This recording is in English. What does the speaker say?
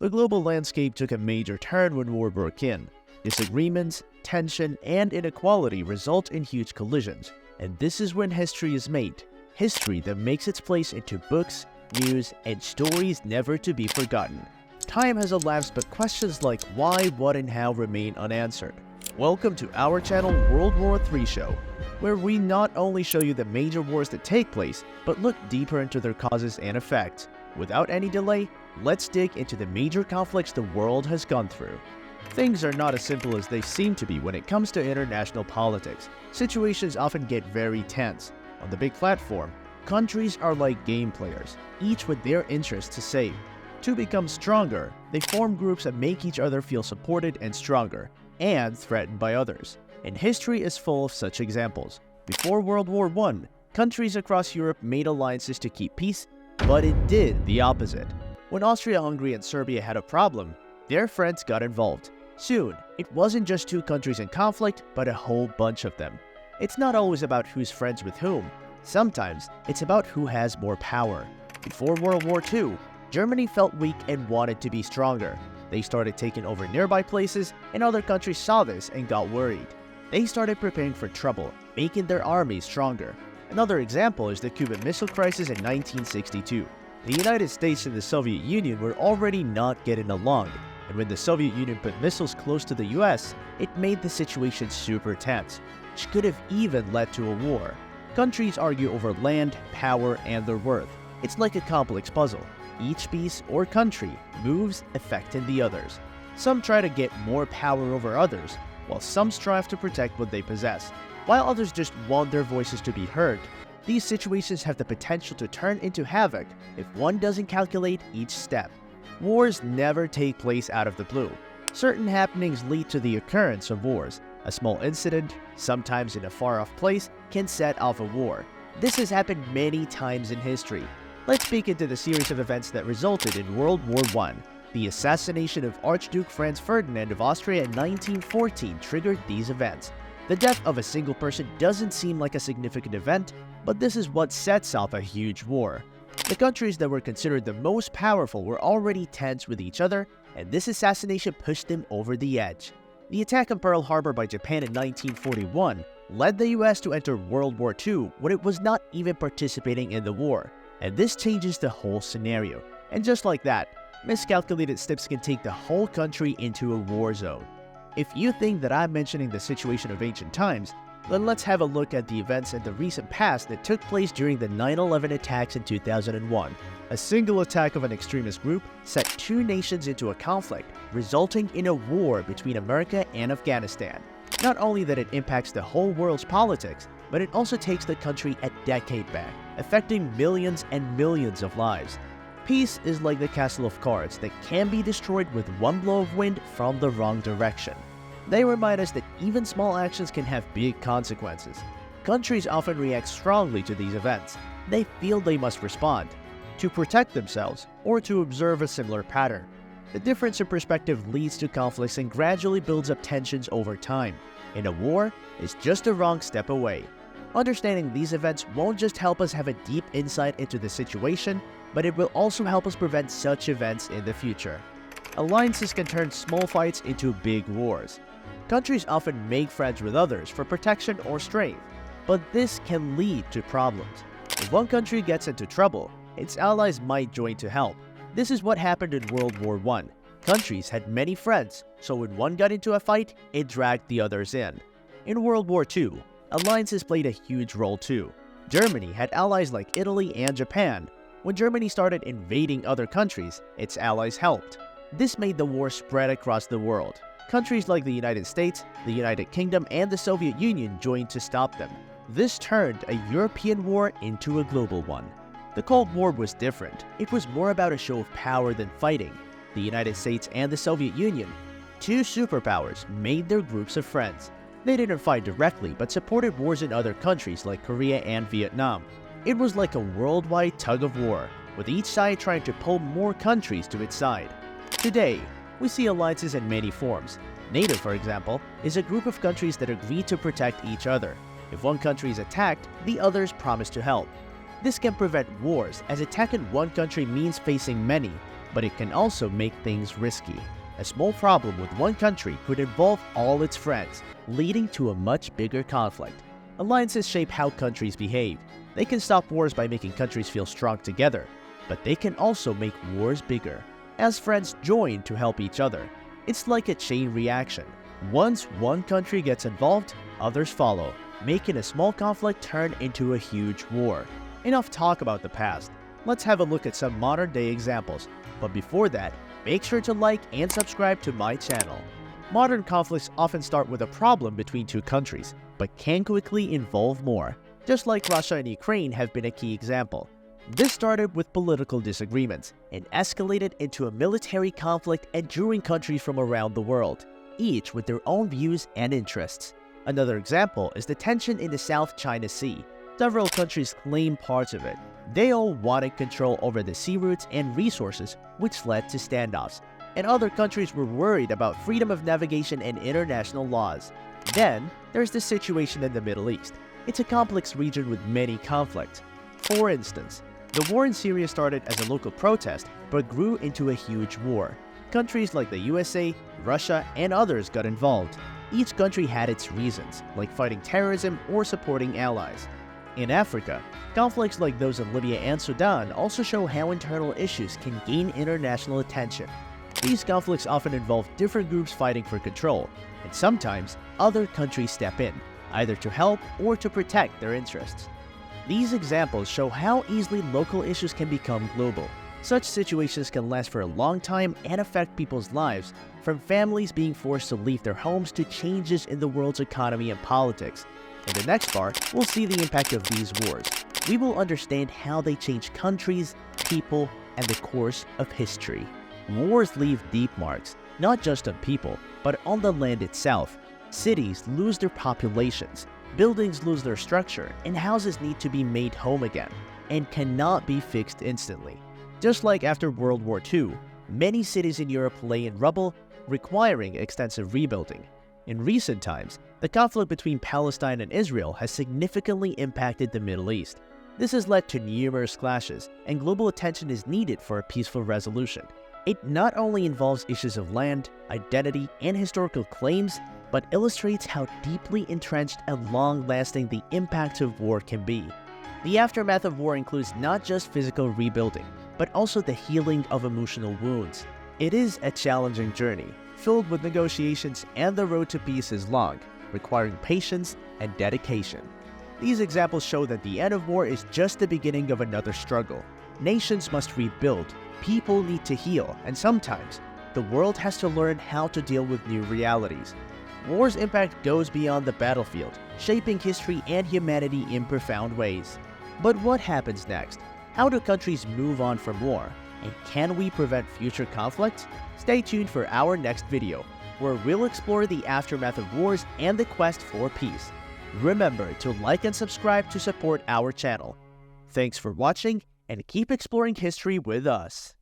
The global landscape took a major turn when war broke in. Disagreements, tension, and inequality result in huge collisions, and this is when history is made. History that makes its place into books, news, and stories never to be forgotten. Time has elapsed, but questions like why, what, and how remain unanswered. Welcome to our channel World War III Show, where we not only show you the major wars that take place, but look deeper into their causes and effects. Without any delay, let's dig into the major conflicts the world has gone through. Things are not as simple as they seem to be when it comes to international politics. Situations often get very tense. On the big platform, countries are like game players, each with their interests to save. To become stronger, they form groups that make each other feel supported and stronger, and threatened by others. And history is full of such examples. Before World War I, countries across Europe made alliances to keep peace, but it did the opposite. When Austria-Hungary and Serbia had a problem, their friends got involved. Soon, it wasn't just two countries in conflict, but a whole bunch of them. It's not always about who's friends with whom. Sometimes, it's about who has more power. Before World War II, Germany felt weak and wanted to be stronger. They started taking over nearby places, and other countries saw this and got worried. They started preparing for trouble, making their armies stronger. Another example is the Cuban Missile Crisis in 1962. The United States and the Soviet Union were already not getting along, and when the Soviet Union put missiles close to the US, it made the situation super tense, which could have even led to a war. Countries argue over land, power, and their worth. It's like a complex puzzle. Each piece or country moves affecting the others. Some try to get more power over others, while some strive to protect what they possess, while others just want their voices to be heard. These situations have the potential to turn into havoc if one doesn't calculate each step. Wars never take place out of the blue. Certain happenings lead to the occurrence of wars. A small incident, sometimes in a far-off place, can set off a war. This has happened many times in history. Let's peek into the series of events that resulted in World War I. The assassination of Archduke Franz Ferdinand of Austria in 1914 triggered these events. The death of a single person doesn't seem like a significant event, but this is what sets off a huge war. The countries that were considered the most powerful were already tense with each other, and this assassination pushed them over the edge. The attack on Pearl Harbor by Japan in 1941 led the US to enter World War II when it was not even participating in the war. And this changes the whole scenario. And just like that, miscalculated steps can take the whole country into a war zone. If you think that I'm mentioning the situation of ancient times, then let's have a look at the events in the recent past that took place during the 9/11 attacks in 2001. A single attack of an extremist group set two nations into a conflict, resulting in a war between America and Afghanistan. Not only that it impacts the whole world's politics, but it also takes the country a decade back, affecting millions and millions of lives. Peace is like the castle of cards that can be destroyed with one blow of wind from the wrong direction. They remind us that even small actions can have big consequences. Countries often react strongly to these events. They feel they must respond, to protect themselves, or to observe a similar pattern. The difference in perspective leads to conflicts and gradually builds up tensions over time. And a war is just a wrong step away. Understanding these events won't just help us have a deep insight into the situation, but it will also help us prevent such events in the future. Alliances can turn small fights into big wars. Countries often make friends with others for protection or strength, but this can lead to problems. If one country gets into trouble, its allies might join to help. This is what happened in World War I. Countries had many friends, so when one got into a fight, it dragged the others in. In World War II, alliances played a huge role too. Germany had allies like Italy and Japan. When Germany started invading other countries, its allies helped. This made the war spread across the world. Countries like the United States, the United Kingdom, and the Soviet Union joined to stop them. This turned a European war into a global one. The Cold War was different. It was more about a show of power than fighting. The United States and the Soviet Union, two superpowers, made their groups of friends. They didn't fight directly, but supported wars in other countries like Korea and Vietnam. It was like a worldwide tug of war, with each side trying to pull more countries to its side. Today, we see alliances in many forms. NATO, for example, is a group of countries that agree to protect each other. If one country is attacked, the others promise to help. This can prevent wars, as attacking one country means facing many. but it can also make things risky. A small problem with one country could involve all its friends, leading to a much bigger conflict. Alliances shape how countries behave. They can stop wars by making countries feel strong together, but they can also make wars bigger, as friends join to help each other. It's like a chain reaction. Once one country gets involved, others follow, making a small conflict turn into a huge war. Enough talk about the past. Let's have a look at some modern-day examples. But before that, make sure to like and subscribe to my channel. Modern conflicts often start with a problem between two countries, but can quickly involve more. Just like Russia and Ukraine have been a key example. This started with political disagreements and escalated into a military conflict enduring countries from around the world, each with their own views and interests. Another example is the tension in the South China Sea. Several countries claim parts of it. They all wanted control over the sea routes and resources, which led to standoffs. And other countries were worried about freedom of navigation and international laws. Then, there's the situation in the Middle East. It's a complex region with many conflicts. For instance, the war in Syria started as a local protest, but grew into a huge war. Countries like the USA, Russia, and others got involved. Each country had its reasons, like fighting terrorism or supporting allies. In Africa, conflicts like those in Libya and Sudan also show how internal issues can gain international attention. These conflicts often involve different groups fighting for control, and sometimes other countries step in, either to help or to protect their interests. These examples show how easily local issues can become global. Such situations can last for a long time and affect people's lives, from families being forced to leave their homes to changes in the world's economy and politics. In the next part, we'll see the impact of these wars. We will understand how they change countries, people, and the course of history. Wars leave deep marks, not just on people, but on the land itself. Cities lose their populations, buildings lose their structure, and houses need to be made home again, and cannot be fixed instantly. Just like after World War II, many cities in Europe lay in rubble, requiring extensive rebuilding. In recent times, the conflict between Palestine and Israel has significantly impacted the Middle East. This has led to numerous clashes, and global attention is needed for a peaceful resolution. It not only involves issues of land, identity, and historical claims, but illustrates how deeply entrenched and long-lasting the impact of war can be. The aftermath of war includes not just physical rebuilding, but also the healing of emotional wounds. It is a challenging journey, filled with negotiations, and the road to peace is long, requiring patience and dedication. These examples show that the end of war is just the beginning of another struggle. Nations must rebuild, people need to heal, and sometimes, the world has to learn how to deal with new realities. War's impact goes beyond the battlefield, shaping history and humanity in profound ways. But what happens next? How do countries move on from war? And can we prevent future conflicts? Stay tuned for our next video, where we'll explore the aftermath of wars and the quest for peace. Remember to like and subscribe to support our channel. Thanks for watching, and keep exploring history with us.